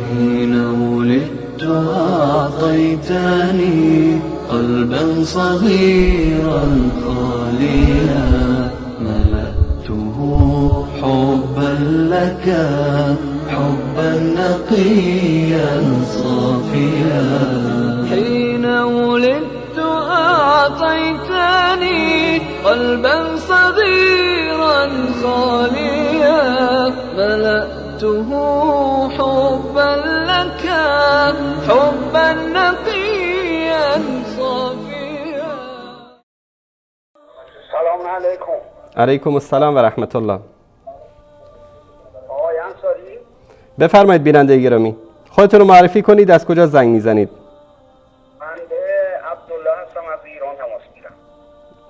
حين ولدت أعطيتني قلبا صغيرا خاليا ملأته حبا لك حبا نقيا صافيا. حين ولدت أعطيتني قلبا صغيرا خاليا ملأته حبا لك حبا نقيا صافيا. سلام علیکم. علیکم السلام و رحمت الله. آقای انصاری، بفرمایید بیننده گرامی، خودتون رو معرفی کنید، از کجا زنگ میزنید؟ من به عبدالله هستم، از ایران تماس میگیرم.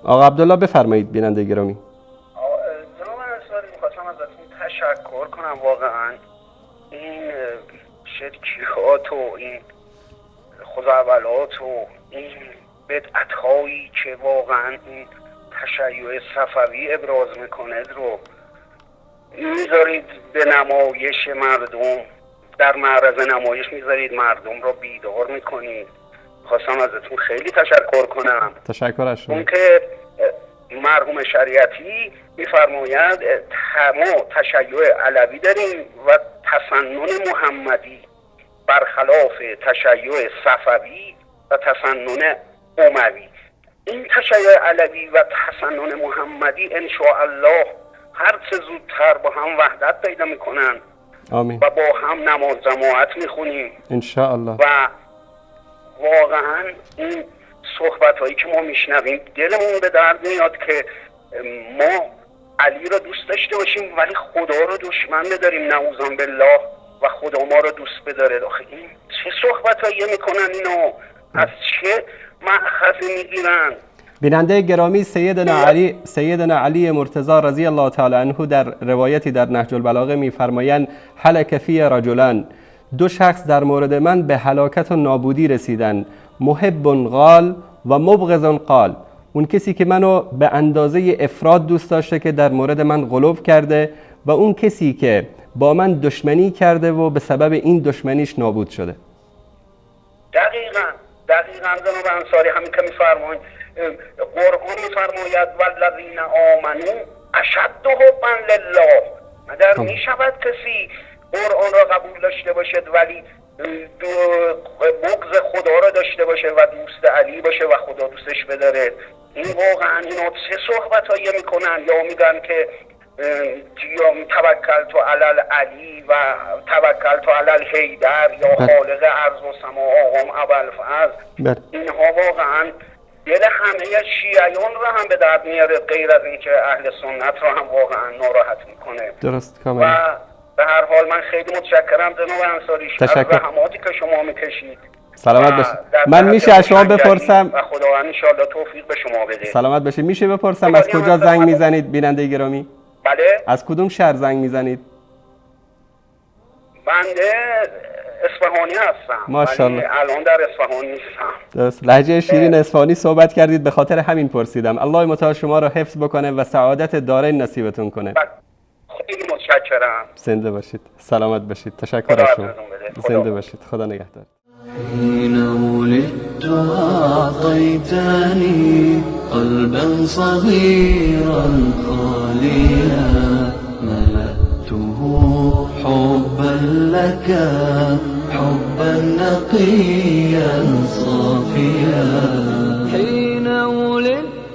آقا عبدالله بفرمایید بیننده گرامی. جناب انصاری، میخواستم ازتون تشکر کنم. واقعا این شرکیات و این خزعبلات و این بدعت هایی که واقعا این تشیع صفوی ابراز میکنه رو میذارید به نمایش مردم، در معرض نمایش میذارید، مردم رو بیدار میکنید. خواستم ازتون خیلی تشکر کنم. تشکر از شما. اون که مرحوم شریعتی میفرماید ما تشیع علوی داریم و تسنن محمدی، برخلاف تشیع صفوی و تسنن اموی. این تشیع علوی و تسنن محمدی انشاءالله هر چه زودتر با هم وحدت پیدا میکنن. آمین. و با هم نماز جماعت میخونیم انشاءالله. و واقعا این صحبت هایی که ما میشنویم دلمون به درد میاد که ما علی رو دوست داشته باشیم ولی خدا رو دشمن بداریم، نعوذ بالله، و خدا ما رو دوست بداره. آخه این چه صحبت هایی میکنن؟ اینو از چه مأخذی میگیرن؟ بیننده گرامی، سیدنا علی مرتضی رضی الله تعالی عنه در روایتی در نهج البلاغه میفرمایند هلک فی رجلان، دو شخص در مورد من به هلاکت و نابودی رسیدن، محب قال و مبغض قال. اون کسی که منو به اندازه افراد دوست داشته که در مورد من غلو کرده، و اون کسی که با من دشمنی کرده و به سبب این دشمنیش نابود شده. دقیقاً جناب انصاری همین که میفرمایید، قرآن میفرماید والذین آمنوا اشد حبا لله. مگر میشود کسی قرآن را قبول داشته باشد ولی بغض خدا را داشته باشه و دوست علی باشه و خدا دوستش بداره؟ این واقعا اینا چه صحبت هایی میکنن؟ یا میگن که توکل تو علل علی و توکل تو علل حیدر یا خالق ارض و سما آقام ابوالفضل. اینها واقعا دل همه شیعیان را هم به درد میاره، غیر از اینکه اهل سنت را هم واقعا ناراحت میکنه. درست کاملا. و به هر حال من خیلی متشکرم جناب انصاری از زحماتی که شما میکشید. سلامت باشید. من میشه از شما بپرسم و خدا ان شاء الله توفیق به شما بده. سلامت باشید. میشه بپرسم از کجا زنگ میزنید بیننده گرامی؟ بله. از کدوم شهر زنگ میزنید؟ بنده اصفهانی هستم. ماشاءالله. الان در اصفهان نیستم. درست. لهجه شیرین اصفهانی صحبت کردید، به خاطر همین پرسیدم. الله متعال شما رو حفظ بکنه و سعادت دارین نصیبتون کنه. خیلی متشکرم. زنده باشید. سلامت باشید. تشکر از شما. زنده باشید. خدا نگهدار. حين ولدت أعطيتني قلبا صغيرا خاليا ملأته حبا لك حبا نقيا صافيا. حين ولدت